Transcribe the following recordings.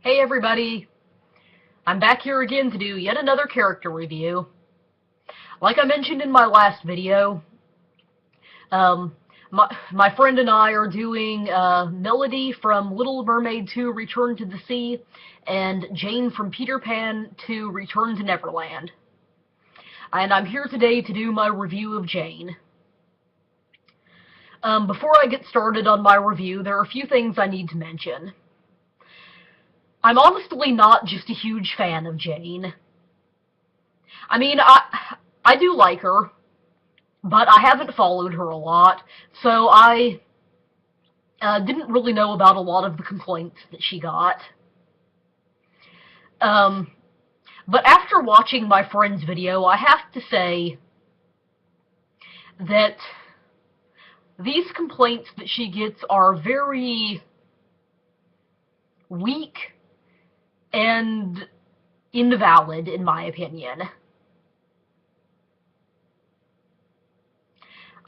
Hey everybody, I'm back here again to do yet another character review. Like I mentioned in my last video, um, my friend and I are doing Melody from Little Mermaid 2 Return to the Sea and Jane from Peter Pan 2 Return to Neverland. And I'm here today to do my review of Jane. Before I get started on my review, there are a few things I need to mention. I'm honestly not just a huge fan of Jane. I mean, I do like her, but I haven't followed her a lot, so I didn't really know about a lot of the complaints that she got. But after watching my friend's video, I have to say that these complaints that she gets are very weak and invalid, in my opinion.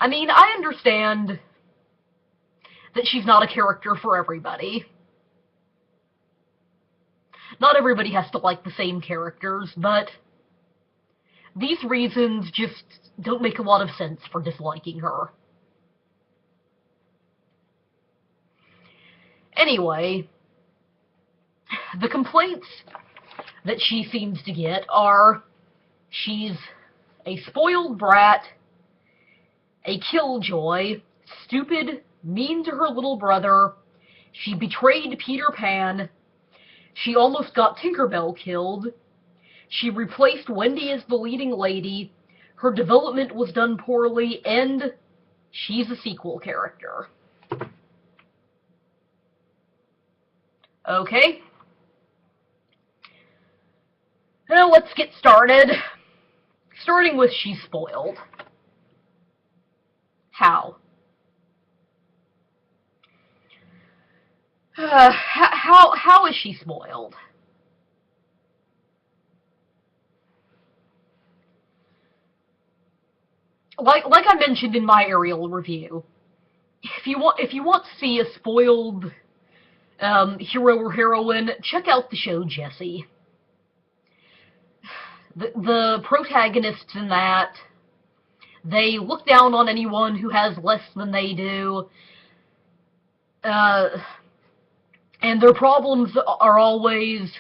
I mean, I understand that she's not a character for everybody. Not everybody has to like the same characters, but these reasons just don't make a lot of sense for disliking her. Anyway, the complaints that she seems to get are she's a spoiled brat, a killjoy, stupid, mean to her little brother, she betrayed Peter Pan, she almost got Tinkerbell killed, she replaced Wendy as the leading lady, her development was done poorly, and she's a sequel character. Okay. Now let's get started. Starting with she's spoiled. How? How is she spoiled? Like I mentioned in my Ariel review, if you want to see a spoiled hero or heroine, check out the show Jessie. The protagonists in that, they look down on anyone who has less than they do, and their problems are always,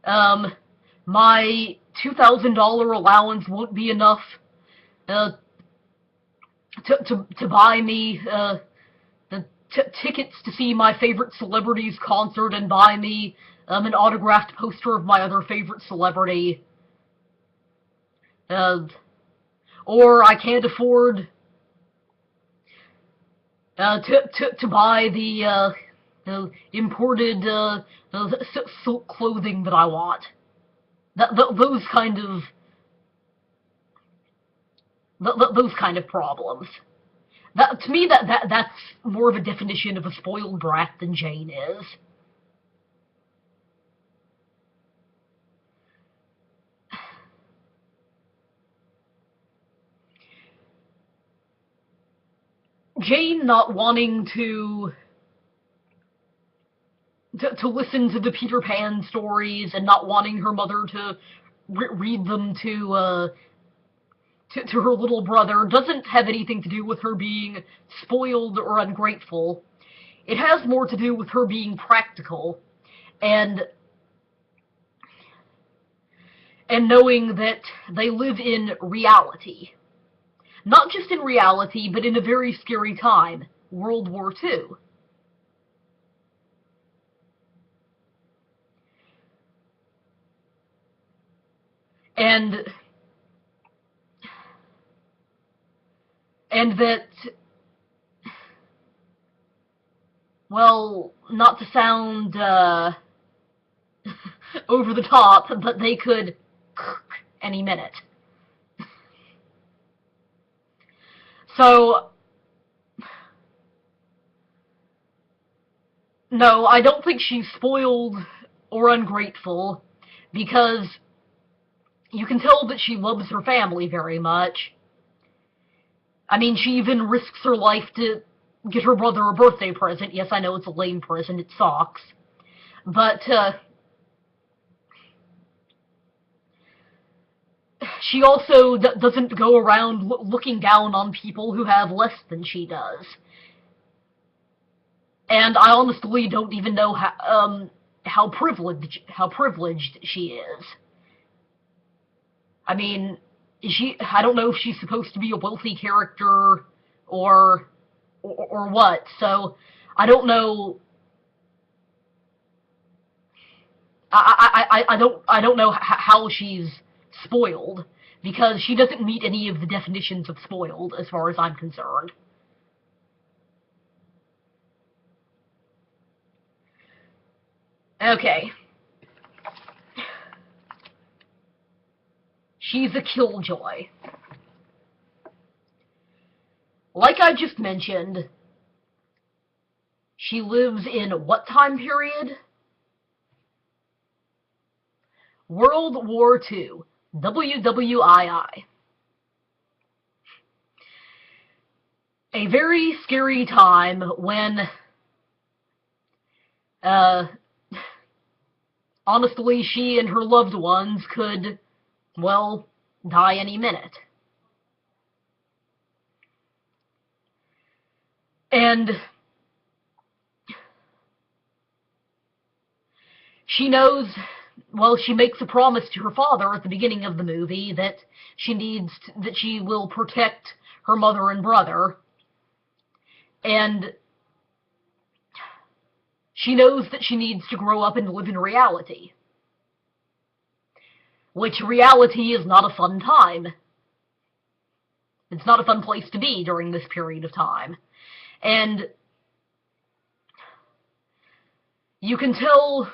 my $2,000 allowance won't be enough to buy me the tickets to see my favorite celebrity's concert and buy me an autographed poster of my other favorite celebrity. Or I can't afford to buy the imported silk clothing that I want. Those kind of problems. To me, that's more of a definition of a spoiled brat than Jane is. Jane not wanting to listen to the Peter Pan stories and not wanting her mother to read them to her little brother doesn't have anything to do with her being spoiled or ungrateful. It has more to do with her being practical and knowing that they live in reality. Not just in reality, but in a very scary time, World War II. And that, well, not to sound over the top, but they could any minute. So, no, I don't think she's spoiled or ungrateful, because you can tell that she loves her family very much. I mean, she even risks her life to get her brother a birthday present. Yes, I know it's a lame present, it sucks. But she also doesn't go around looking down on people who have less than she does. And I honestly don't even know how privileged she is. I mean, I don't know if she's supposed to be a wealthy character or what. So I don't know. I don't know how she's spoiled, because she doesn't meet any of the definitions of spoiled as far as I'm concerned. Okay. She's a killjoy. Like I just mentioned, she lives in what time period? World War II. WWII. A very scary time when, honestly, she and her loved ones could, well, die any minute. And she knows, well, she makes a promise to her father at the beginning of the movie that she will protect her mother and brother. And she knows that she needs to grow up and live in reality. Which reality is not a fun time. It's not a fun place to be during this period of time. And you can tell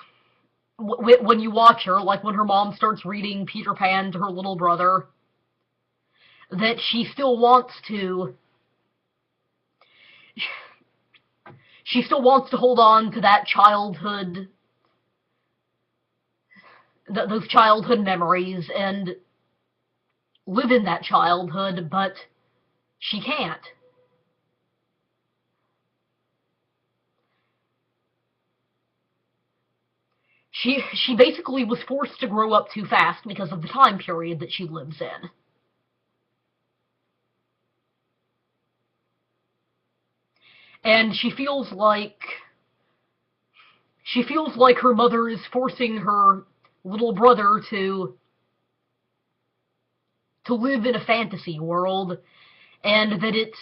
when you watch her, like when her mom starts reading Peter Pan to her little brother, that she still wants to hold on to that childhood, those childhood memories, and live in that childhood, but she can't. She basically was forced to grow up too fast because of the time period that she lives in. And she feels like her mother is forcing her little brother to live in a fantasy world, and that it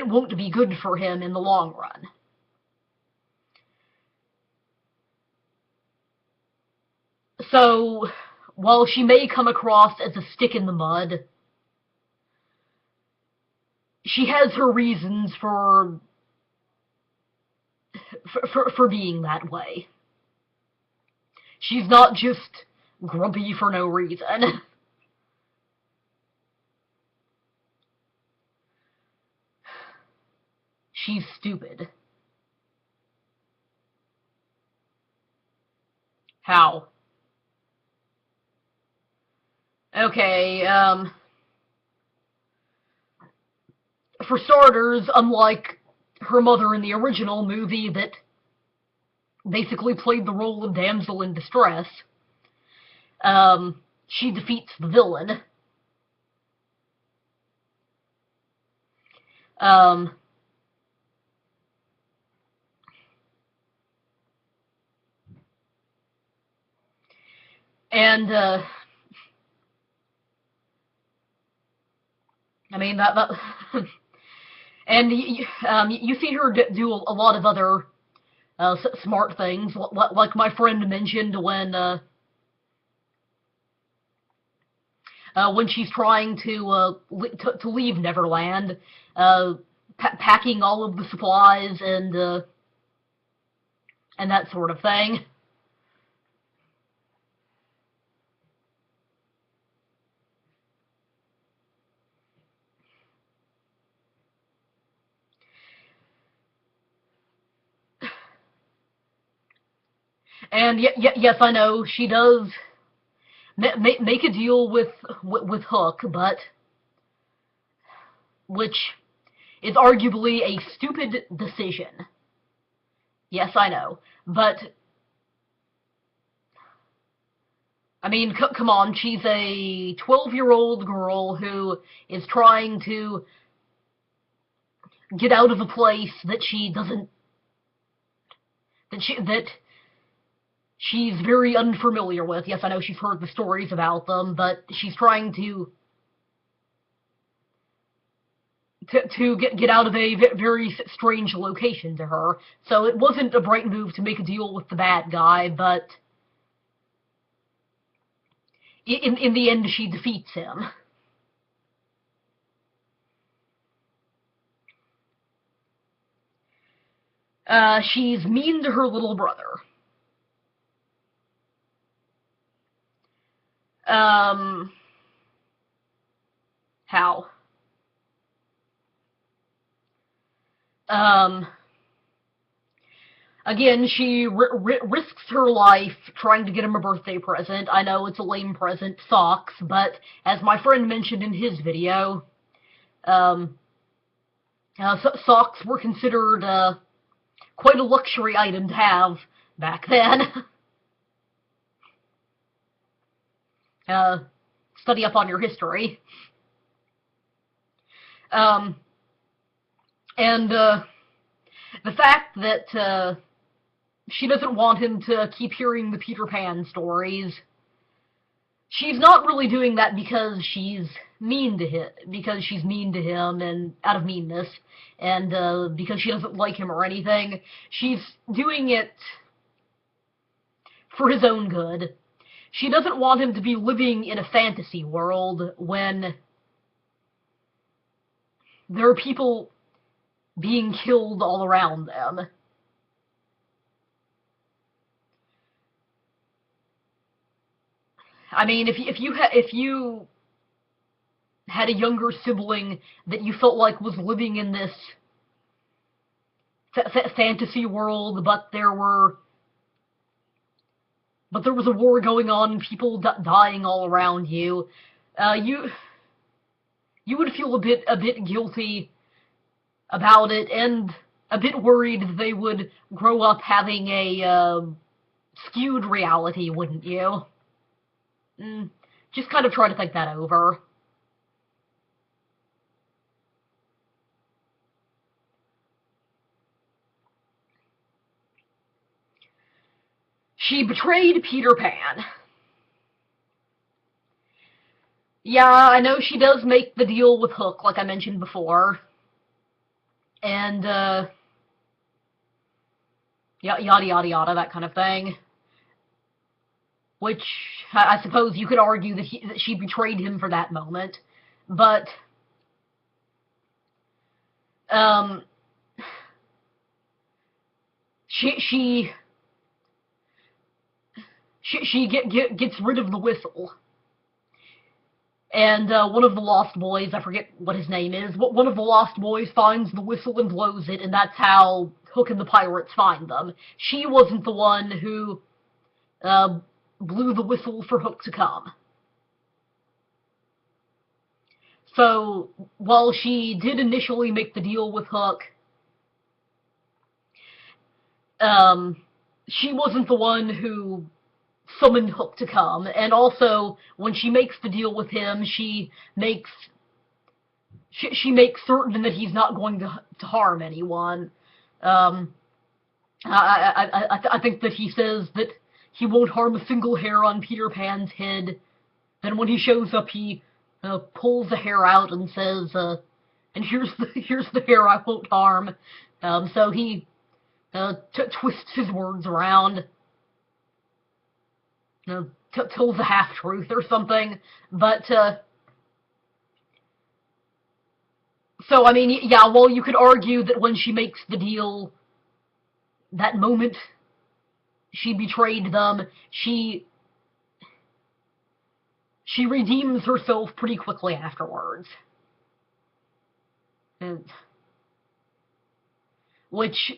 won't be good for him in the long run. So, while she may come across as a stick in the mud, she has her reasons for being that way. She's not just grumpy for no reason. She's stupid. How? Okay, for starters, unlike her mother in the original movie that basically played the role of damsel in distress, she defeats the villain. And, I mean, and you see her do a lot of other smart things, like my friend mentioned when she's trying to leave Neverland, packing all of the supplies and that sort of thing. And yes, I know she does make a deal with Hook, but which is arguably a stupid decision, Yes, I know. But, I mean, come on, she's a 12-year-old girl who is trying to get out of a place that she doesn't, that she's very unfamiliar with. Yes, I know she's heard the stories about them, but she's trying to get out of a very strange location to her. So it wasn't a bright move to make a deal with the bad guy, but in the end she defeats him. She's mean to her little brother. How? Um, Again, she risks her life trying to get him a birthday present. I know it's a lame present, socks, but as my friend mentioned in his video, um, socks were considered quite a luxury item to have back then. Study up on your history. Um, and the fact that she doesn't want him to keep hearing the Peter Pan stories. She's not really doing that because she's mean to him, and out of meanness, and because she doesn't like him or anything. She's doing it for his own good. She doesn't want him to be living in a fantasy world when there are people being killed all around them. I mean, if you had a younger sibling that you felt like was living in this fantasy world, but there was a war going on and people dying all around you, you would feel a bit guilty about it, and a bit worried that they would grow up having a skewed reality, wouldn't you? Just kind of try to think that over. She betrayed Peter Pan. Yeah, I know she does make the deal with Hook, like I mentioned before. And, yada yada yada, that kind of thing. Which, I suppose you could argue that she betrayed him for that moment. But, she gets rid of the whistle. And one of the Lost Boys, I forget what his name is, but one of the Lost Boys finds the whistle and blows it, and that's how Hook and the pirates find them. She wasn't the one who blew the whistle for Hook to come. So, while she did initially make the deal with Hook, she wasn't the one who summoned Hook to come, and also, when she makes the deal with him, she makes certain that he's not going to harm anyone. I think that he says that he won't harm a single hair on Peter Pan's head. Then when he shows up, he pulls the hair out and says, "And here's the hair I won't harm." So he twists his words around, tells a half-truth or something. But so I mean, yeah. Well, you could argue that when she makes the deal, that moment she betrayed them, she redeems herself pretty quickly afterwards. Which,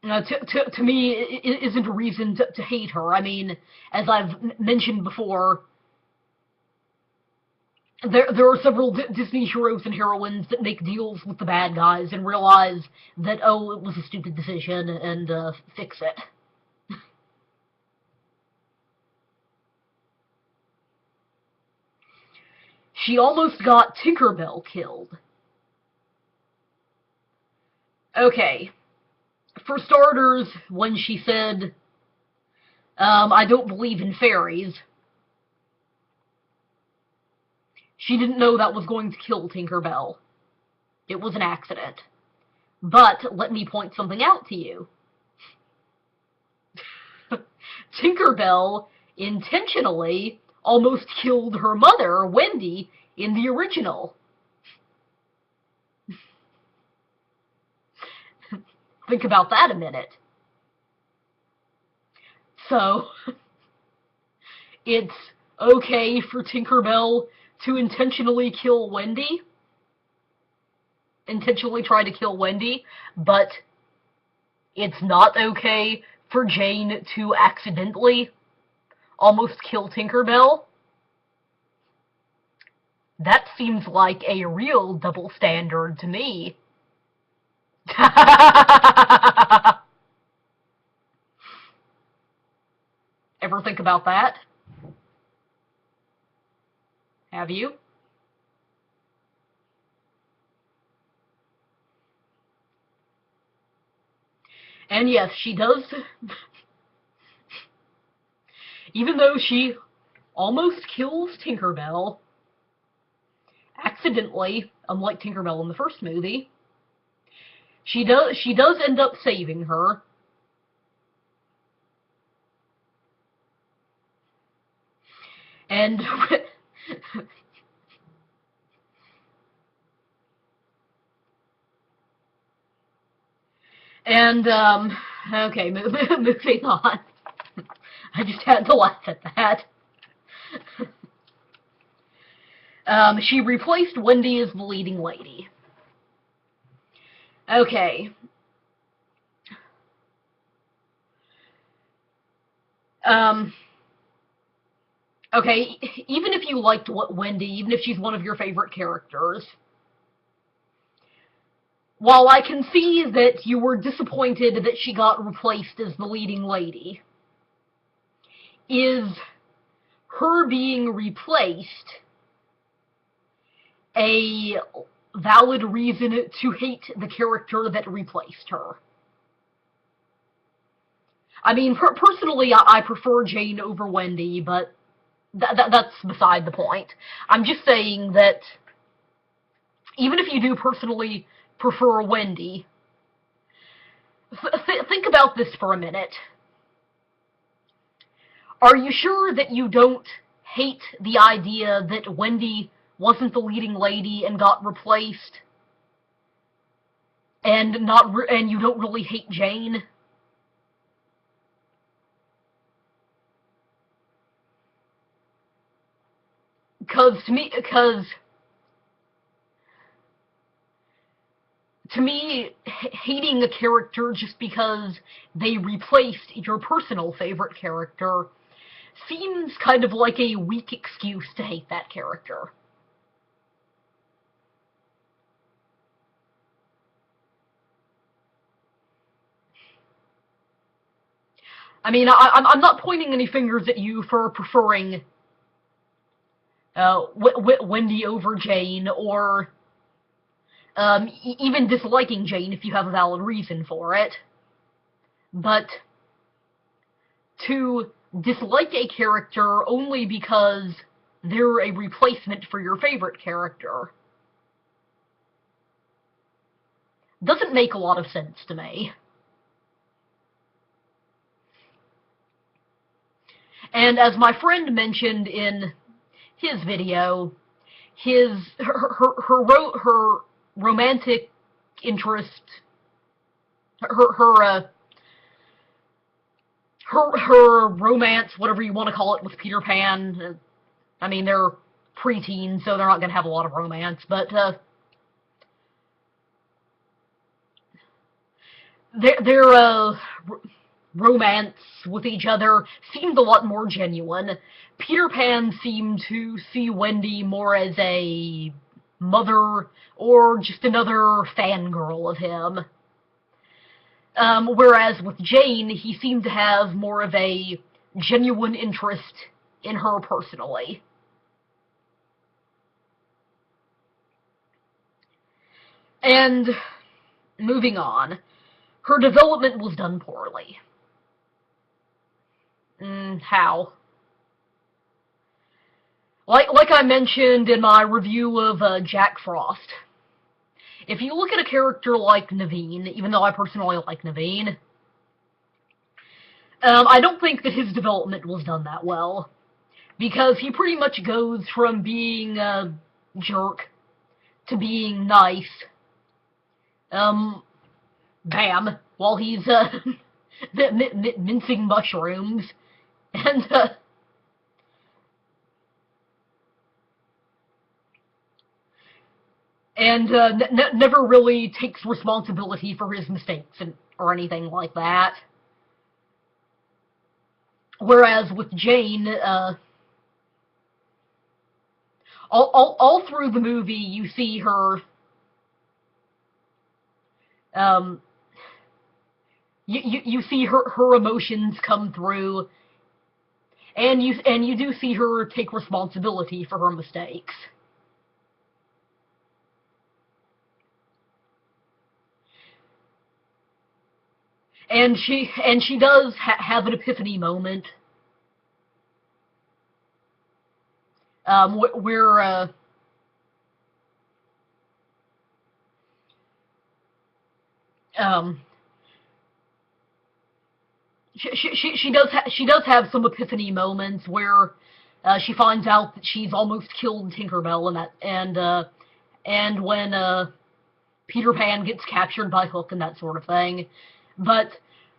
to me, isn't a reason to hate her. I mean, as I've mentioned before, there are several Disney heroes and heroines that make deals with the bad guys and realize that, oh, it was a stupid decision, and fix it. She almost got Tinkerbell killed. Okay, for starters, when she said, I don't believe in fairies, she didn't know that was going to kill Tinkerbell. It was an accident. But let me point something out to you. Tinkerbell intentionally almost killed her mother, Wendy, in the original. Think about that a minute. So, it's okay for Tinkerbell to intentionally kill Wendy, intentionally try to kill Wendy, but it's not okay for Jane to accidentally almost kill Tinkerbell. That seems like a real double standard to me. Ever think about that? Have you? And yes, she does. Even though she almost kills Tinkerbell, accidentally, unlike Tinkerbell in the first movie, she does end up saving her. And okay, moving on. I just had to laugh at that. She replaced Wendy as the leading lady. Okay. Okay, even if you liked Wendy, even if she's one of your favorite characters, while I can see that you were disappointed that she got replaced as the leading lady, is her being replaced a valid reason to hate the character that replaced her? I mean, personally, I prefer Jane over Wendy, but that's beside the point. I'm just saying that even if you do personally prefer Wendy, think about this for a minute. Are you sure that you don't hate the idea that Wendy wasn't the leading lady and got replaced, and you don't really hate Jane? Because to me, hating a character just because they replaced your personal favorite character seems kind of like a weak excuse to hate that character. I mean, I'm not pointing any fingers at you for preferring Wendy over Jane, or even disliking Jane if you have a valid reason for it. But to dislike a character only because they're a replacement for your favorite character doesn't make a lot of sense to me. And as my friend mentioned in his video, her romantic interest, her romance, whatever you want to call it, with Peter Pan. I mean, they're preteens, so they're not going to have a lot of romance, but their romance with each other seemed a lot more genuine, Peter Pan seemed to see Wendy more as a mother or just another fangirl of him. Whereas with Jane, he seemed to have more of a genuine interest in her personally. And moving on, her development was done poorly. How? Like I mentioned in my review of Jack Frost, if you look at a character like Naveen, even though I personally like Naveen, I don't think that his development was done that well, because he pretty much goes from being a jerk to being nice, bam, while he's mincing mushrooms, and never really takes responsibility for his mistakes or anything like that. Whereas with Jane, all through the movie, you see her, you see her emotions come through, and you do see her take responsibility for her mistakes. And she does have an epiphany moment, where she does have some epiphany moments where she finds out that she's almost killed Tinkerbell, and when Peter Pan gets captured by Hook and that sort of thing. But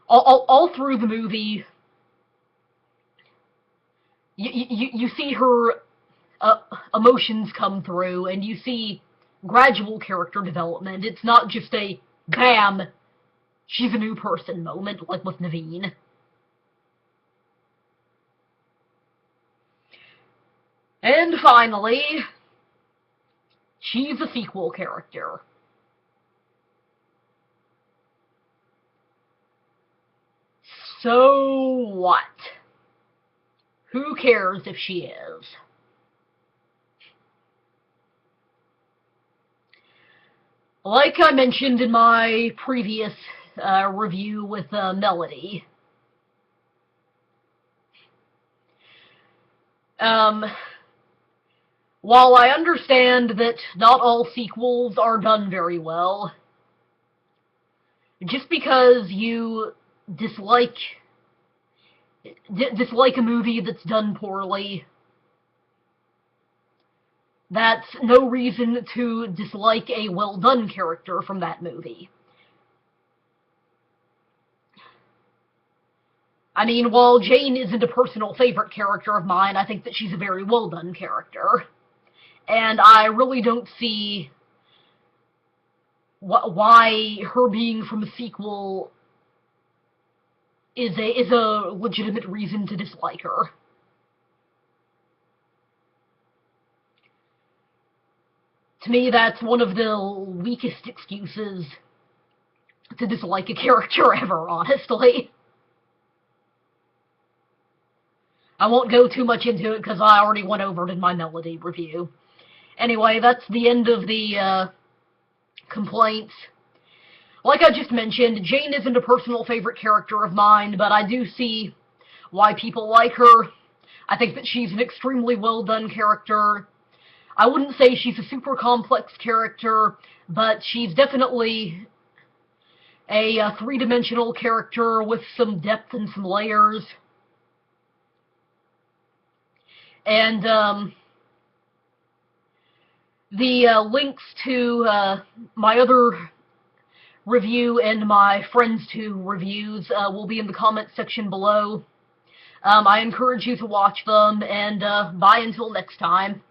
all through the movie, you see her emotions come through, and you see gradual character development. It's not just a bam, she's a new person moment like with Naveen. And finally, she's a sequel character. So what? Who cares if she is? Like I mentioned in my previous review with Melody, while I understand that not all sequels are done very well, just because you dislike a movie that's done poorly, that's no reason to dislike a well-done character from that movie. I mean, while Jane isn't a personal favorite character of mine, I think that she's a very well-done character. And I really don't see why her being from a sequel is a legitimate reason to dislike her. To me, that's one of the weakest excuses to dislike a character ever, honestly. I won't go too much into it because I already went over it in my Melody review. Anyway, that's the end of the complaints. Like I just mentioned, Jane isn't a personal favorite character of mine, but I do see why people like her. I think that she's an extremely well-done character. I wouldn't say she's a super complex character, but she's definitely a three-dimensional character with some depth and some layers. And the links to my other review and my friends' two reviews will be in the comments section below. I encourage you to watch them, and bye until next time.